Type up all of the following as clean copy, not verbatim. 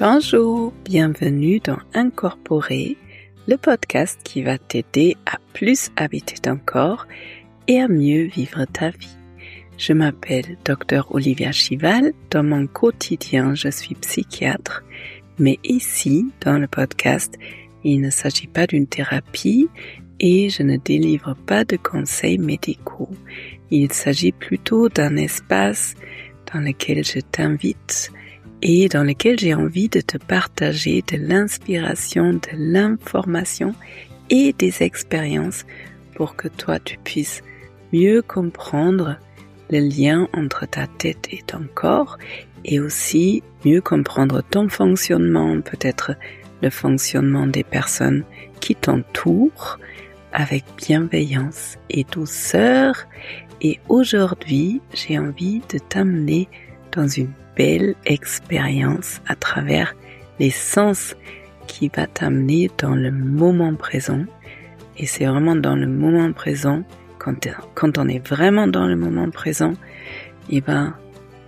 Bonjour, bienvenue dans Incorporer, le podcast qui va t'aider à plus habiter ton corps et à mieux vivre ta vie. Je m'appelle Dr Olivia Chival, dans mon quotidien je suis psychiatre, mais ici, dans le podcast, il ne s'agit pas d'une thérapie et je ne délivre pas de conseils médicaux. Il s'agit plutôt d'un espace dans lequel je t'invite et dans lequel j'ai envie de te partager de l'inspiration, de l'information et des expériences pour que toi tu puisses mieux comprendre le lien entre ta tête et ton corps et aussi mieux comprendre ton fonctionnement, peut-être le fonctionnement des personnes qui t'entourent avec bienveillance et douceur. Et aujourd'hui, j'ai envie de t'amener dans une belle expérience à travers les sens qui va t'amener dans le moment présent. Et c'est vraiment dans le moment présent, quand on est vraiment dans le moment présent,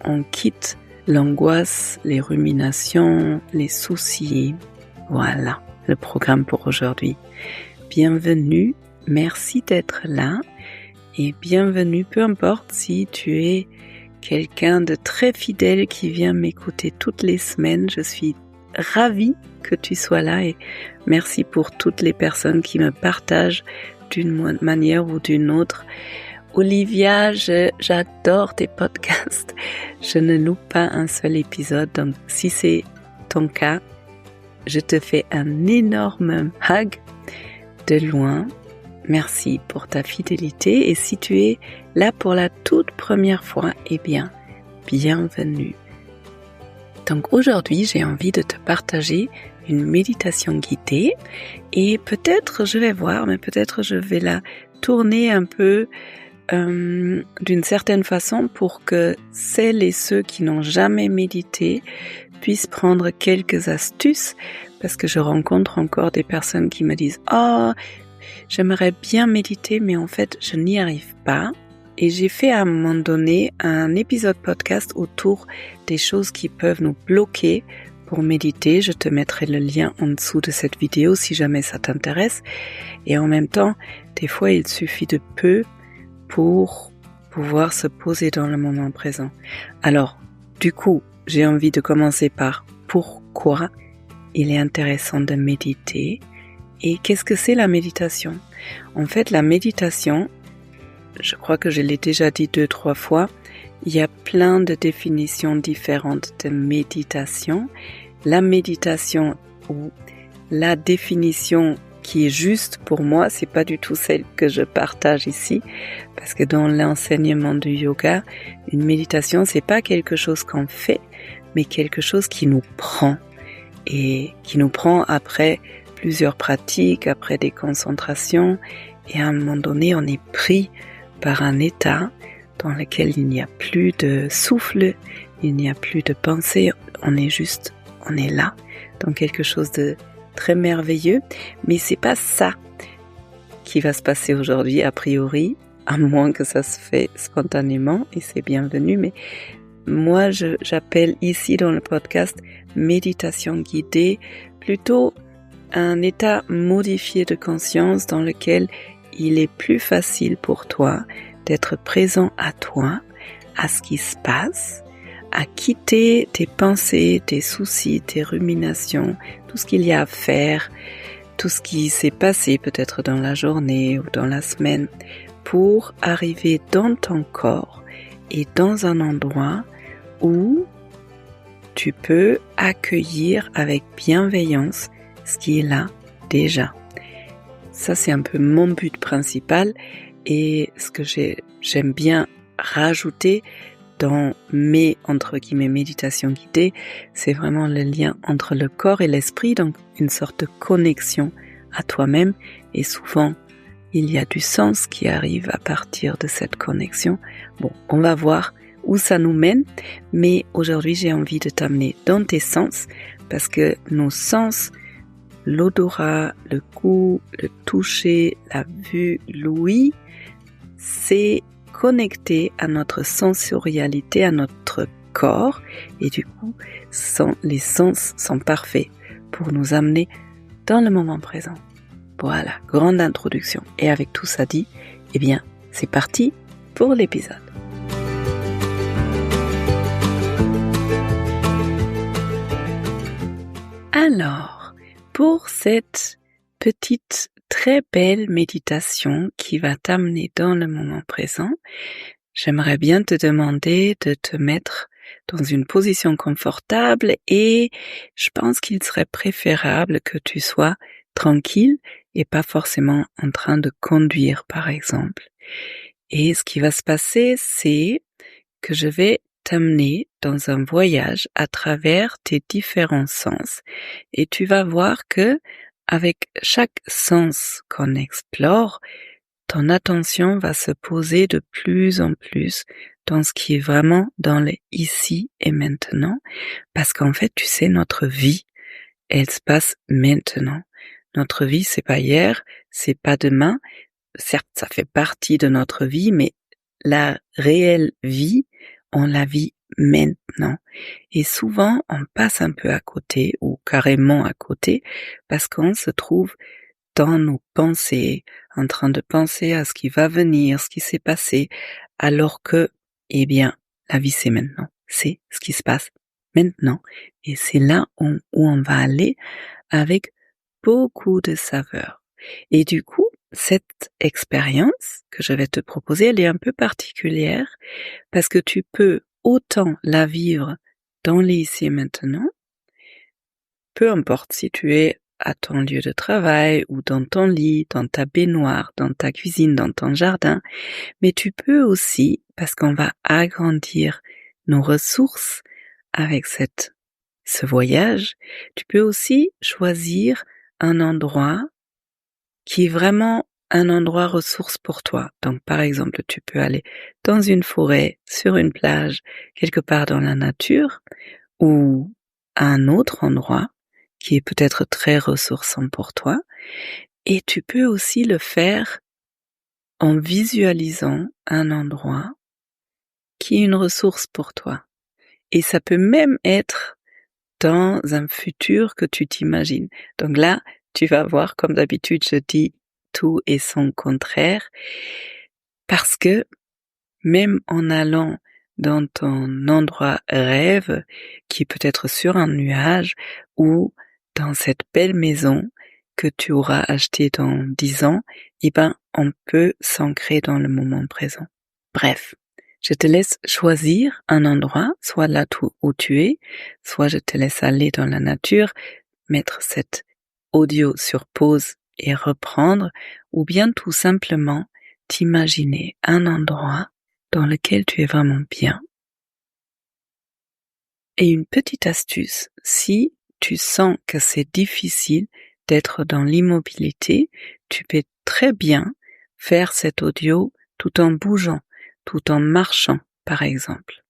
on quitte l'angoisse, les ruminations, les soucis. Voilà le programme pour aujourd'hui. Bienvenue, merci d'être là et bienvenue, peu importe si tu es quelqu'un de très fidèle qui vient m'écouter toutes les semaines. Je suis ravie que tu sois là et merci pour toutes les personnes qui me partagent d'une manière ou d'une autre. Olivia, j'adore tes podcasts. Je ne loupe pas un seul épisode. Donc, si c'est ton cas, je te fais un énorme hug de loin. Merci pour ta fidélité et si tu es là pour la toute première fois, bienvenue. Donc aujourd'hui, j'ai envie de te partager une méditation guidée et peut-être je vais voir, mais peut-être je vais la tourner un peu d'une certaine façon pour que celles et ceux qui n'ont jamais médité puissent prendre quelques astuces parce que je rencontre encore des personnes qui me disent « Oh, j'aimerais bien méditer, mais en fait, je n'y arrive pas. » Et j'ai fait à un moment donné un épisode podcast autour des choses qui peuvent nous bloquer pour méditer. Je te mettrai le lien en dessous de cette vidéo si jamais ça t'intéresse. Et en même temps, des fois, il suffit de peu pour pouvoir se poser dans le moment présent. Alors, du coup, j'ai envie de commencer par pourquoi il est intéressant de méditer. Et qu'est-ce que c'est la méditation ? En fait, la méditation, je crois que je l'ai déjà dit 2-3 fois, il y a plein de définitions différentes de méditation. La méditation ou la définition qui est juste pour moi, c'est pas du tout celle que je partage ici, parce que dans l'enseignement du yoga, une méditation, c'est pas quelque chose qu'on fait, mais quelque chose qui nous prend et qui nous prend après plusieurs pratiques, après des concentrations, et à un moment donné, on est pris par un état dans lequel il n'y a plus de souffle, il n'y a plus de pensée, on est là, dans quelque chose de très merveilleux, mais c'est pas ça qui va se passer aujourd'hui, a priori, à moins que ça se fait spontanément, et c'est bienvenu, mais moi, j'appelle ici dans le podcast méditation guidée, plutôt un état modifié de conscience dans lequel il est plus facile pour toi d'être présent à toi, à ce qui se passe, à quitter tes pensées, tes soucis, tes ruminations, tout ce qu'il y a à faire, tout ce qui s'est passé peut-être dans la journée ou dans la semaine, pour arriver dans ton corps et dans un endroit où tu peux accueillir avec bienveillance ce qui est là déjà. Ça, c'est un peu mon but principal et ce que j'aime bien rajouter dans mes, entre guillemets, méditations guidées, c'est vraiment le lien entre le corps et l'esprit, donc une sorte de connexion à toi-même et souvent, il y a du sens qui arrive à partir de cette connexion. Bon, on va voir où ça nous mène, mais aujourd'hui, j'ai envie de t'amener dans tes sens parce que nos sens, l'odorat, le goût, le toucher, la vue, l'ouïe, c'est connecté à notre sensorialité, à notre corps et du coup, les sens sont parfaits pour nous amener dans le moment présent. Voilà, grande introduction. Et avec tout ça dit, eh bien, c'est parti pour l'épisode. Alors, pour cette petite, très belle méditation qui va t'amener dans le moment présent, j'aimerais bien te demander de te mettre dans une position confortable et je pense qu'il serait préférable que tu sois tranquille et pas forcément en train de conduire, par exemple. Et ce qui va se passer, c'est que je vais t'amener dans un voyage à travers tes différents sens et tu vas voir que avec chaque sens qu'on explore, ton attention va se poser de plus en plus dans ce qui est vraiment dans le ici et maintenant, parce qu'en fait, tu sais, notre vie, elle se passe maintenant. Notre vie, c'est pas hier, c'est pas demain. Certes, ça fait partie de notre vie, mais la réelle vie, on la vit maintenant. Et souvent, on passe un peu à côté, ou carrément à côté, parce qu'on se trouve dans nos pensées, en train de penser à ce qui va venir, ce qui s'est passé, alors que, eh bien, la vie c'est maintenant. C'est ce qui se passe maintenant. Et c'est là où on va aller avec beaucoup de saveur. Et du coup, cette expérience que je vais te proposer, elle est un peu particulière parce que tu peux autant la vivre dans les ici et maintenant, peu importe si tu es à ton lieu de travail ou dans ton lit, dans ta baignoire, dans ta cuisine, dans ton jardin, mais tu peux aussi, parce qu'on va agrandir nos ressources avec ce voyage, tu peux aussi choisir un endroit qui est vraiment un endroit ressource pour toi. Donc, par exemple, tu peux aller dans une forêt, sur une plage, quelque part dans la nature, ou à un autre endroit qui est peut-être très ressourçant pour toi. Et tu peux aussi le faire en visualisant un endroit qui est une ressource pour toi. Et ça peut même être dans un futur que tu t'imagines. Donc là, tu vas voir, comme d'habitude, je dis tout et son contraire, parce que même en allant dans ton endroit rêve, qui peut être sur un nuage ou dans cette belle maison que tu auras achetée dans 10 ans, eh ben, on peut s'ancrer dans le moment présent. Bref, je te laisse choisir un endroit, soit là où tu es, soit je te laisse aller dans la nature, mettre cet audio sur pause et reprendre, ou bien tout simplement t'imaginer un endroit dans lequel tu es vraiment bien. Et une petite astuce, si tu sens que c'est difficile d'être dans l'immobilité, tu peux très bien faire cet audio tout en bougeant, tout en marchant, par exemple.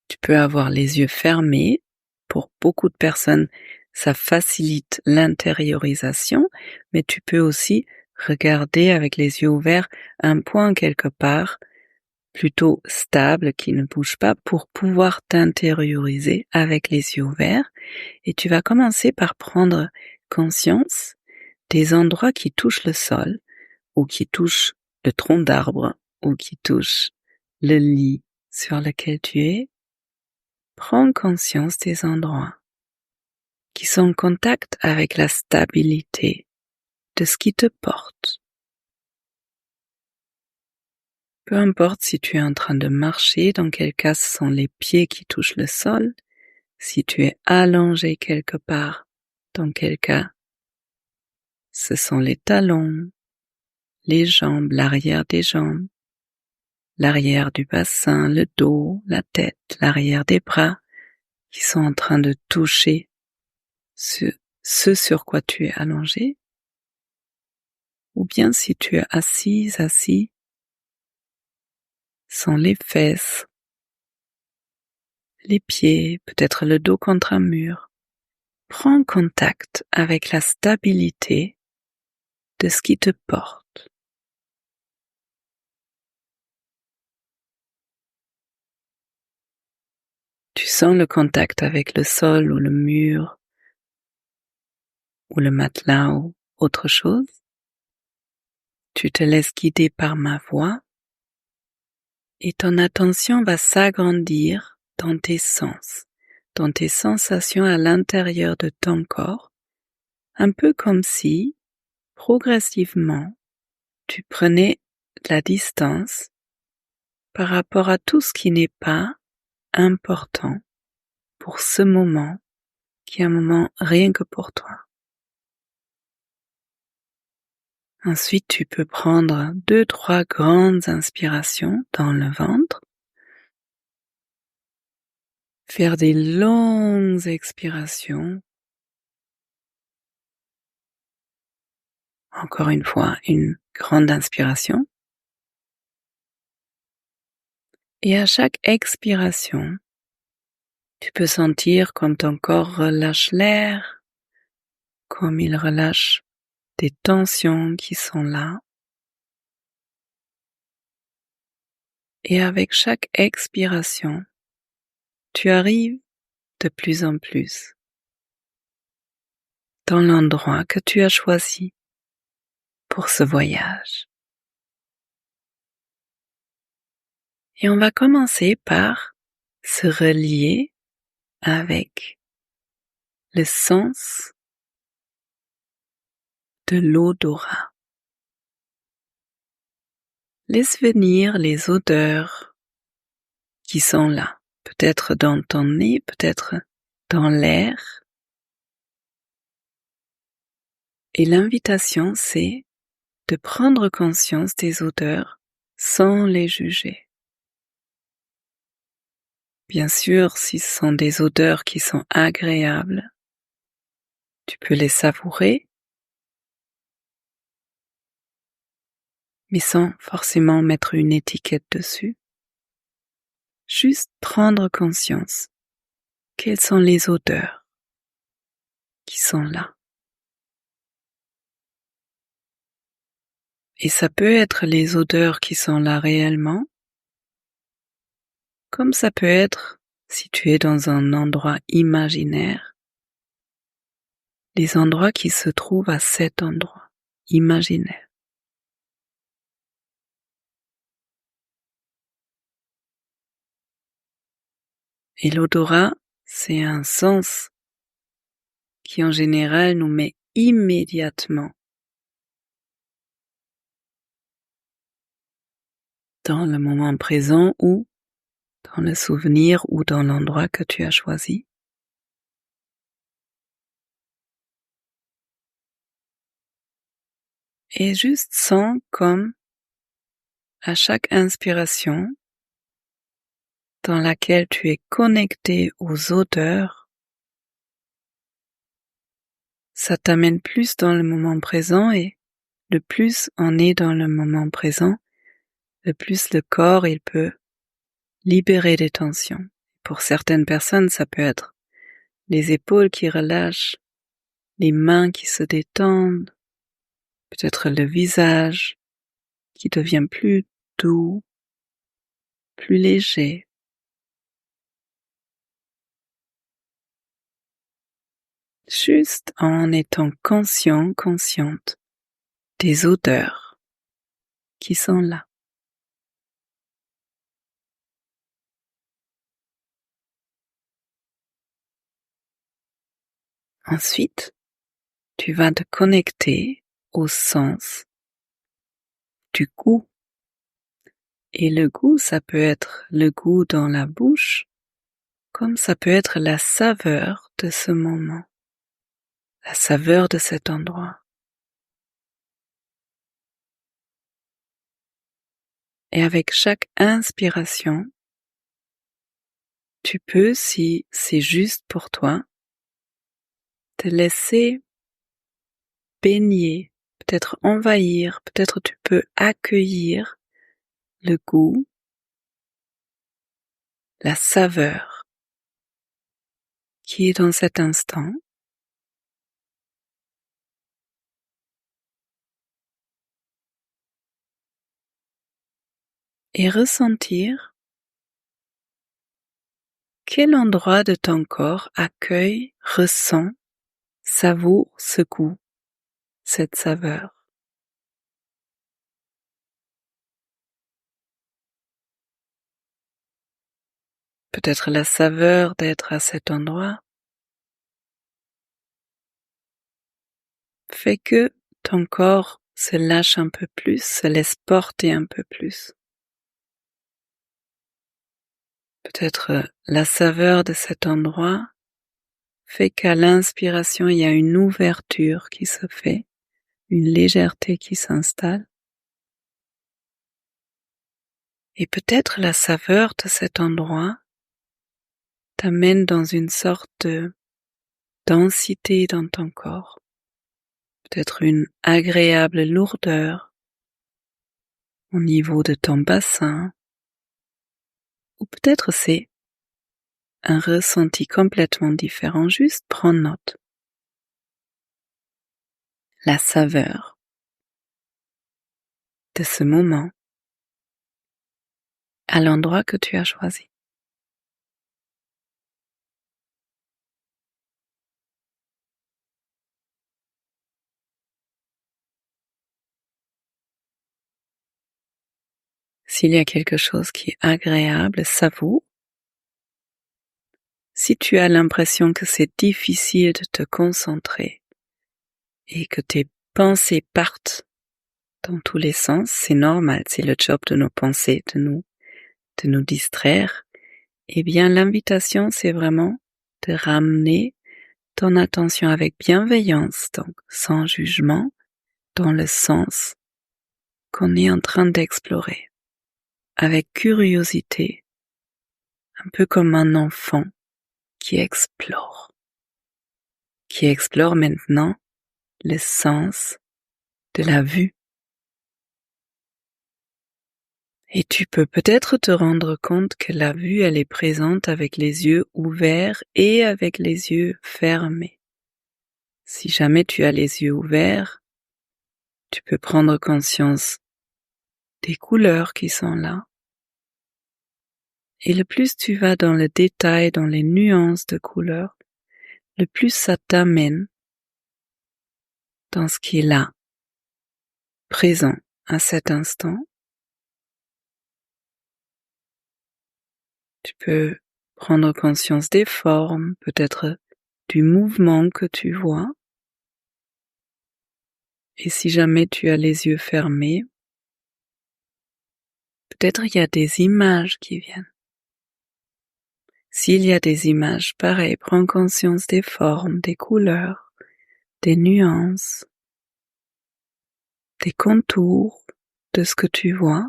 Tu peux avoir les yeux fermés. Pour beaucoup de personnes, ça facilite l'intériorisation, mais tu peux aussi regarder avec les yeux ouverts un point quelque part plutôt stable qui ne bouge pas pour pouvoir t'intérioriser avec les yeux ouverts. Et tu vas commencer par prendre conscience des endroits qui touchent le sol ou qui touchent le tronc d'arbre ou qui touchent le lit sur lequel tu es. Prends conscience des endroits qui sont en contact avec la stabilité de ce qui te porte. Peu importe si tu es en train de marcher, dans quel cas ce sont les pieds qui touchent le sol, si tu es allongé quelque part, dans quel cas ce sont les talons, les jambes, l'arrière des jambes, l'arrière du bassin, le dos, la tête, l'arrière des bras qui sont en train de toucher ce sur quoi tu es allongé, ou bien si tu es assis, sont les fesses, les pieds, peut-être le dos contre un mur. Prends contact avec la stabilité de ce qui te porte. Tu sens le contact avec le sol ou le mur ou le matelas ou autre chose. Tu te laisses guider par ma voix et ton attention va s'agrandir dans tes sens, dans tes sensations à l'intérieur de ton corps, un peu comme si, progressivement, tu prenais de la distance par rapport à tout ce qui n'est pas important pour ce moment, qui est un moment rien que pour toi. Ensuite, tu peux prendre 2-3 grandes inspirations dans le ventre, faire des longues expirations. Encore une fois, une grande inspiration. Et à chaque expiration, tu peux sentir comme ton corps relâche l'air, comme il relâche des tensions qui sont là. Et avec chaque expiration, tu arrives de plus en plus dans l'endroit que tu as choisi pour ce voyage. Et on va commencer par se relier avec le sens de l'odorat. Laisse venir les odeurs qui sont là, peut-être dans ton nez, peut-être dans l'air. Et l'invitation, c'est de prendre conscience des odeurs sans les juger. Bien sûr, si ce sont des odeurs qui sont agréables, tu peux les savourer, mais sans forcément mettre une étiquette dessus. Juste prendre conscience. Quelles sont les odeurs qui sont là? Et ça peut être les odeurs qui sont là réellement, comme ça peut être si tu es dans un endroit imaginaire, les endroits qui se trouvent à cet endroit imaginaire. Et l'odorat, c'est un sens qui en général nous met immédiatement dans le moment présent ou dans le souvenir ou dans l'endroit que tu as choisi. Et juste sens comme à chaque inspiration dans laquelle tu es connecté aux odeurs, ça t'amène plus dans le moment présent et le plus on est dans le moment présent, le plus le corps il peut libérer des tensions. Pour certaines personnes, ça peut être les épaules qui relâchent, les mains qui se détendent, peut-être le visage qui devient plus doux, plus léger. Juste en étant conscient, consciente des odeurs qui sont là. Ensuite, tu vas te connecter au sens du goût. Et le goût, ça peut être le goût dans la bouche, comme ça peut être la saveur de ce moment, la saveur de cet endroit. Et avec chaque inspiration, tu peux, si c'est juste pour toi, te laisser baigner, peut-être envahir, peut-être tu peux accueillir le goût, la saveur qui est dans cet instant. Et ressentir Quel endroit de ton corps accueille, ressent, savoure ce goût, cette saveur? Peut-être la saveur d'être à cet endroit fait que ton corps se lâche un peu plus, se laisse porter un peu plus. Peut-être la saveur de cet endroit fait qu'à l'inspiration, il y a une ouverture qui se fait, une légèreté qui s'installe. Et peut-être la saveur de cet endroit t'amène dans une sorte de densité dans ton corps. Peut-être une agréable lourdeur au niveau de ton bassin. Ou peut-être c'est un ressenti complètement différent, juste prends note. La saveur de ce moment à l'endroit que tu as choisi. S'il y a quelque chose qui est agréable, savoure. Si tu as l'impression que c'est difficile de te concentrer et que tes pensées partent dans tous les sens, c'est normal, c'est le job de nos pensées, de nous distraire. Eh bien, l'invitation, c'est vraiment de ramener ton attention avec bienveillance, donc sans jugement, dans le sens qu'on est en train d'explorer, avec curiosité, un peu comme un enfant qui explore maintenant le sens de la vue. Et tu peux peut-être te rendre compte que la vue, elle est présente avec les yeux ouverts et avec les yeux fermés. Si jamais tu as les yeux ouverts, tu peux prendre conscience des couleurs qui sont là. Et le plus tu vas dans le détail, dans les nuances de couleurs, le plus ça t'amène dans ce qui est là, présent à cet instant. Tu peux prendre conscience des formes, peut-être du mouvement que tu vois. Et si jamais tu as les yeux fermés, peut-être il y a des images qui viennent. S'il y a des images, pareil, prends conscience des formes, des couleurs, des nuances, des contours de ce que tu vois.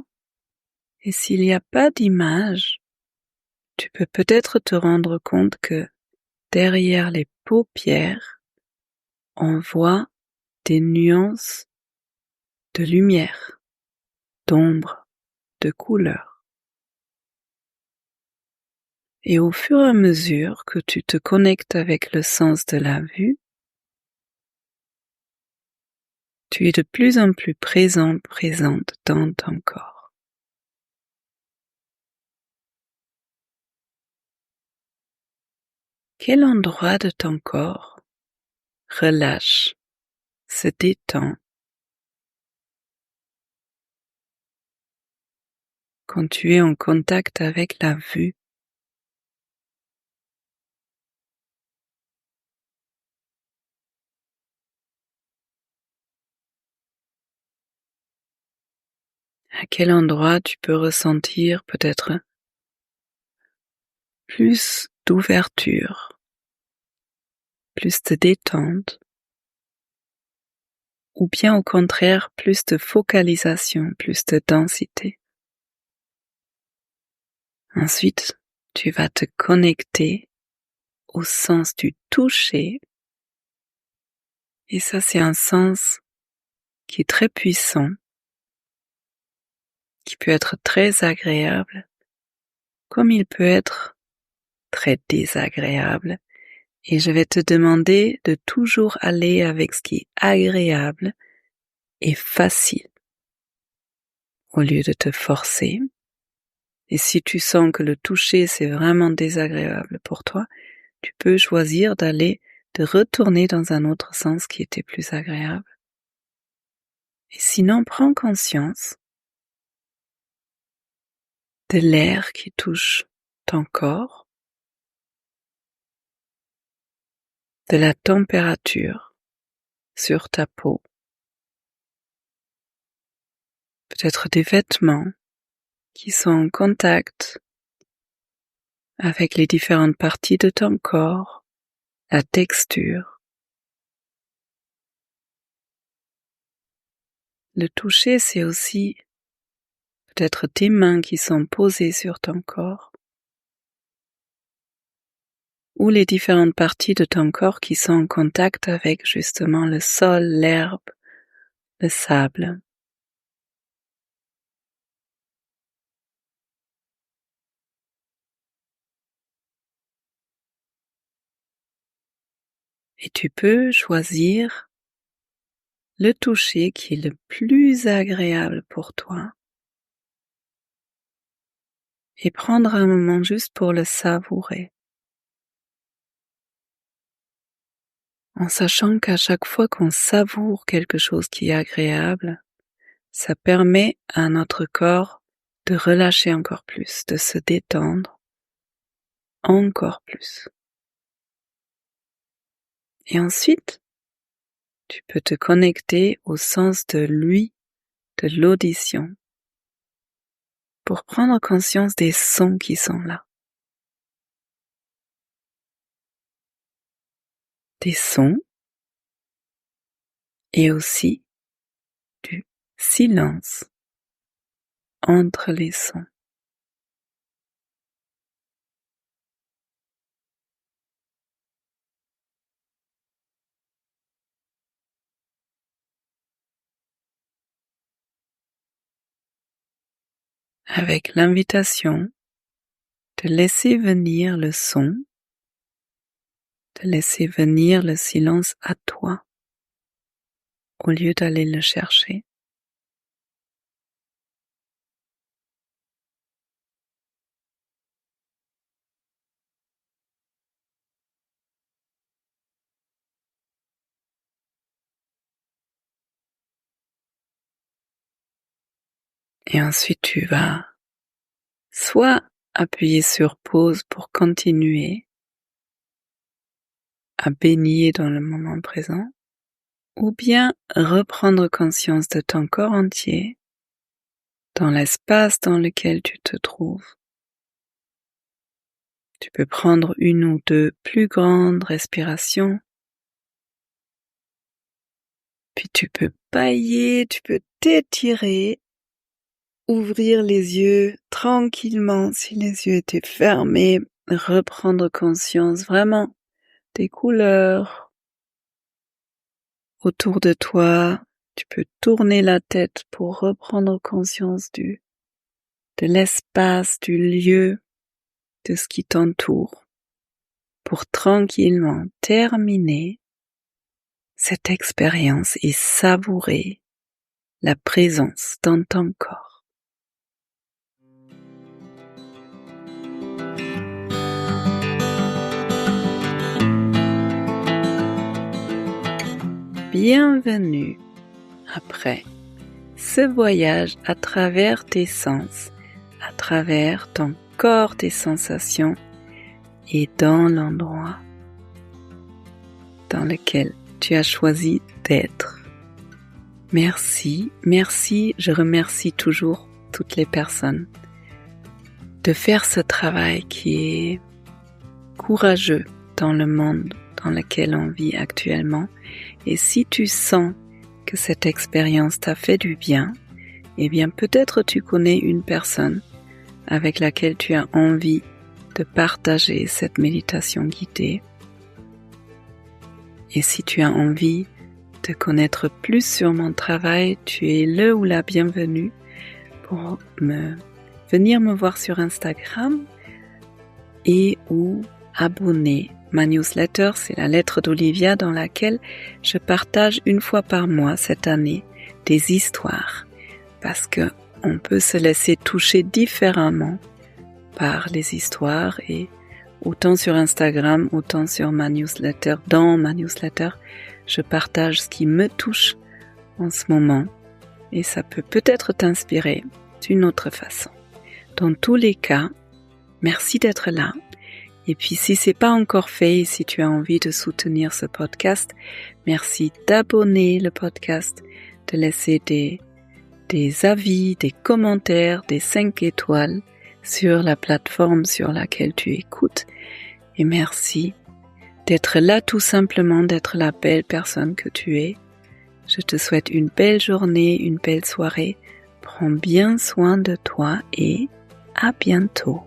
Et s'il n'y a pas d'image, tu peux peut-être te rendre compte que derrière les paupières, on voit des nuances de lumière, d'ombre, de couleur. Et au fur et à mesure que tu te connectes avec le sens de la vue, tu es de plus en plus présente dans ton corps. Quel endroit de ton corps relâche, se détend quand tu es en contact avec la vue? À quel endroit tu peux ressentir peut-être plus d'ouverture, plus de détente, ou bien au contraire plus de focalisation, plus de densité. Ensuite, tu vas te connecter au sens du toucher, et ça c'est un sens qui est très puissant, qui peut être très agréable, comme il peut être très désagréable. Et je vais te demander de toujours aller avec ce qui est agréable et facile, au lieu de te forcer. Et si tu sens que le toucher c'est vraiment désagréable pour toi, tu peux choisir de retourner dans un autre sens qui était plus agréable. Et sinon, prends conscience de l'air qui touche ton corps, de la température sur ta peau, peut-être des vêtements qui sont en contact avec les différentes parties de ton corps, la texture. Le toucher, c'est aussi peut-être tes mains qui sont posées sur ton corps, ou les différentes parties de ton corps qui sont en contact avec justement le sol, l'herbe, le sable. Et tu peux choisir le toucher qui est le plus agréable pour toi et prendre un moment juste pour le savourer. En sachant qu'à chaque fois qu'on savoure quelque chose qui est agréable, ça permet à notre corps de relâcher encore plus, de se détendre encore plus. Et ensuite, tu peux te connecter au sens de l'ouïe, de l'audition, pour prendre conscience des sons qui sont là. Des sons et aussi du silence entre les sons. Avec l'invitation de laisser venir le son, de laisser venir le silence à toi, au lieu d'aller le chercher. Et ensuite tu vas soit appuyer sur pause pour continuer à baigner dans le moment présent, ou bien reprendre conscience de ton corps entier, dans l'espace dans lequel tu te trouves. Tu peux prendre une ou deux plus grandes respirations, puis tu peux bâiller, tu peux t'étirer, ouvrir les yeux tranquillement si les yeux étaient fermés, reprendre conscience vraiment des couleurs autour de toi. Tu peux tourner la tête pour reprendre conscience de l'espace, du lieu, de ce qui t'entoure, pour tranquillement terminer cette expérience et savourer la présence dans ton corps. Bienvenue après ce voyage à travers tes sens, à travers ton corps, tes sensations et dans l'endroit dans lequel tu as choisi d'être. Merci, je remercie toujours toutes les personnes de faire ce travail qui est courageux dans le monde dans lequel on vit actuellement. Et si tu sens que cette expérience t'a fait du bien, eh bien peut-être tu connais une personne avec laquelle tu as envie de partager cette méditation guidée. Et si tu as envie de connaître plus sur mon travail, tu es le ou la bienvenue pour venir me voir sur Instagram et ou abonner. Ma newsletter, c'est la lettre d'Olivia dans laquelle je partage une fois par mois cette année des histoires, parce que on peut se laisser toucher différemment par les histoires et autant sur Instagram, autant sur ma newsletter. Dans ma newsletter, je partage ce qui me touche en ce moment et ça peut peut-être t'inspirer d'une autre façon. Dans tous les cas, merci d'être là. Et puis si c'est pas encore fait, si tu as envie de soutenir ce podcast, merci d'abonner le podcast, de laisser des avis, des commentaires, des 5 étoiles sur la plateforme sur laquelle tu écoutes. Et merci d'être là tout simplement, d'être la belle personne que tu es. Je te souhaite une belle journée, une belle soirée. Prends bien soin de toi et à bientôt.